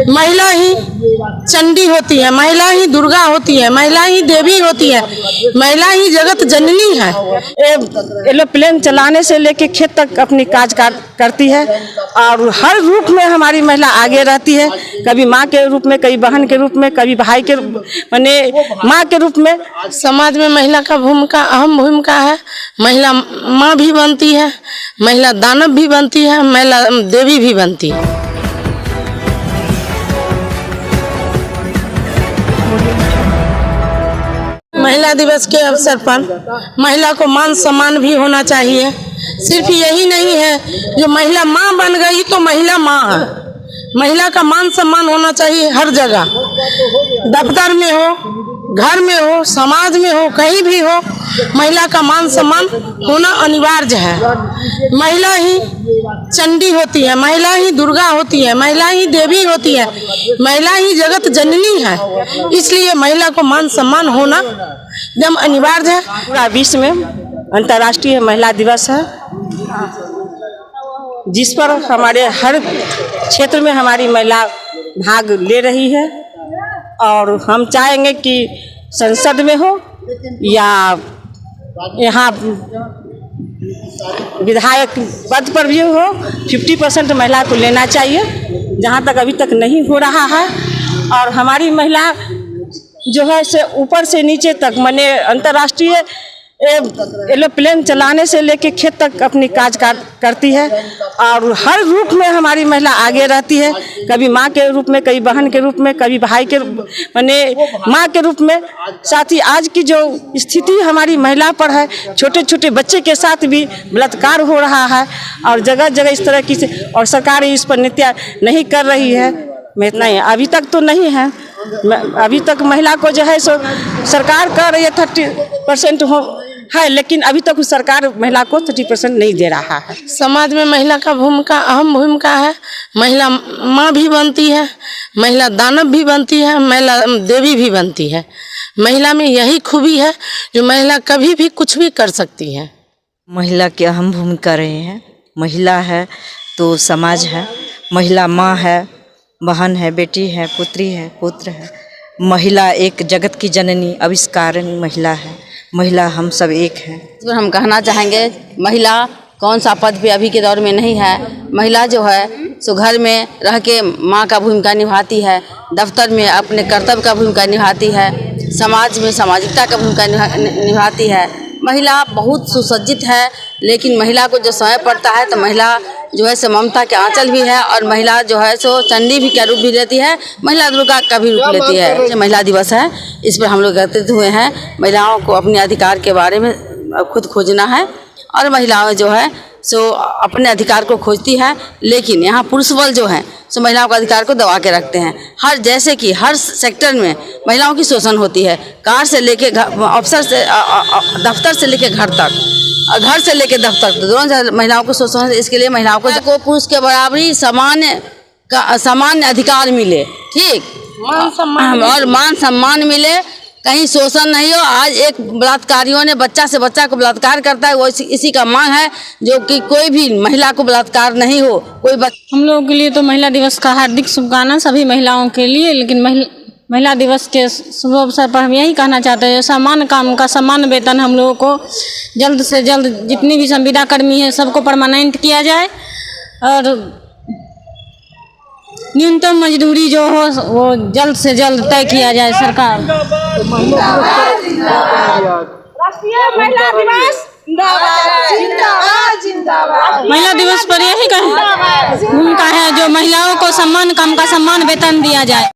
महिला ही चंडी होती है, महिला ही दुर्गा होती है, महिला ही देवी होती है, महिला ही जगत जननी है। एरोप्लेन चलाने से लेके खेत तक अपनी काज करती है और हर रूप में हमारी महिला आगे रहती है। कभी माँ के रूप में, कभी बहन के रूप में, कभी भाई के माने माँ के रूप में। समाज में महिला का भूमिका अहम भूमिका है। महिला माँ भी बनती है, महिला दानव भी बनती है, महिला देवी भी बनती है। महिला दिवस के अवसर पर महिला को मान सम्मान भी होना चाहिए। सिर्फ यही नहीं है जो महिला माँ बन गई तो महिला माँ है। महिला का मान सम्मान होना चाहिए हर जगह, दफ्तर में हो, घर में हो, समाज में हो, कहीं भी हो, महिला का मान सम्मान होना अनिवार्य है। महिला ही चंडी होती है, महिला ही दुर्गा होती है, महिला ही देवी होती है, महिला ही जगत जननी है। इसलिए महिला को मान सम्मान होना एकदम अनिवार्य है। पूरा विश्व में अंतर्राष्ट्रीय महिला दिवस है, जिस पर हमारे हर क्षेत्र में हमारी महिला भाग ले रही है। और हम चाहेंगे कि संसद में हो या यहाँ विधायक पद पर भी हो, 50% महिला को लेना चाहिए, जहाँ तक अभी तक नहीं हो रहा है। और हमारी महिला जो है से ऊपर से नीचे तक माने अंतर्राष्ट्रीय एरोप्लेन चलाने से लेके खेत तक अपनी काज करती है और हर रूप में हमारी महिला आगे रहती है। कभी माँ के रूप में, कभी बहन के रूप में, कभी भाई के माने माँ के रूप में। साथ ही आज की जो स्थिति हमारी महिला पर है, छोटे छोटे बच्चे के साथ भी बलात्कार हो रहा है और जगह जगह इस तरह की, और सरकार इस पर नित्य नहीं कर रही है। नहीं, अभी तक तो नहीं है। अभी तक महिला को जो है सो सरकार कर रही है 30% हो है, लेकिन अभी तक सरकार महिला को 30% नहीं दे रहा है। समाज में महिला का भूमिका अहम भूमिका है। महिला माँ भी बनती है, महिला दानव भी बनती है, महिला देवी भी बनती है। महिला में यही खूबी है जो महिला कभी भी कुछ भी कर सकती है। महिला की अहम भूमिका रही है। महिला है तो समाज है, महिला माँ है, बहन है, बेटी है, पुत्री है, पुत्र है। महिला एक जगत की जननी, आविष्कारणी महिला है। महिला हम सब एक हैं। इस पर हम कहना चाहेंगे, महिला कौन सा पद पे अभी के दौर में नहीं है। महिला जो है सो घर में रह के माँ का भूमिका निभाती है, दफ्तर में अपने कर्तव्य का भूमिका निभाती है, समाज में सामाजिकता का भूमिका निभाती है। महिला बहुत सुसज्जित है, लेकिन महिला को जो समय पड़ता है तो महिला जो है सो ममता के आंचल भी है और महिला जो है सो चंडी भी का रूप भी लेती है, महिला दुर्गा का भी रूप लेती है। जो महिला दिवस है, इस पर हम लोग एकत्रित हुए हैं। महिलाओं को अपने अधिकार के बारे में खुद खोजना है और महिलाएं जो है सो अपने अधिकार को खोजती है, लेकिन यहाँ पुरुष बल जो है सो महिलाओं के अधिकार को दबा के रखते हैं। हर जैसे कि हर सेक्टर में महिलाओं की शोषण होती है, कार से लेके अफसर से दफ्तर से लेके घर तक और घर से लेके दफ्तर तक दोनों महिलाओं को शोषण। इसके लिए महिलाओं को पुरुष के बराबरी सामान्य अधिकार मिले, ठीक, और मान सम्मान मिले, कहीं शोषण नहीं हो। आज एक बलात्कारियों ने बच्चा से बच्चा को बलात्कार करता है, वो इसी का मांग है जो कि कोई भी महिला को बलात्कार नहीं हो। हम लोगों के लिए तो महिला दिवस का हार्दिक शुभकामना सभी महिलाओं के लिए। लेकिन महिला दिवस के शुभ अवसर पर हम यही कहना चाहते हैं, समान काम का समान वेतन हम लोगों को जल्द से जल्द, जितनी भी संविदा कर्मी है सबको परमानेंट किया जाए और न्यूनतम मजदूरी जो हो वो जल्द से जल्द तय किया जाए। सरकार महिला दिवस पर यही भूमिका है जो महिलाओं को सम्मान काम का सम्मान वेतन दिया जाए।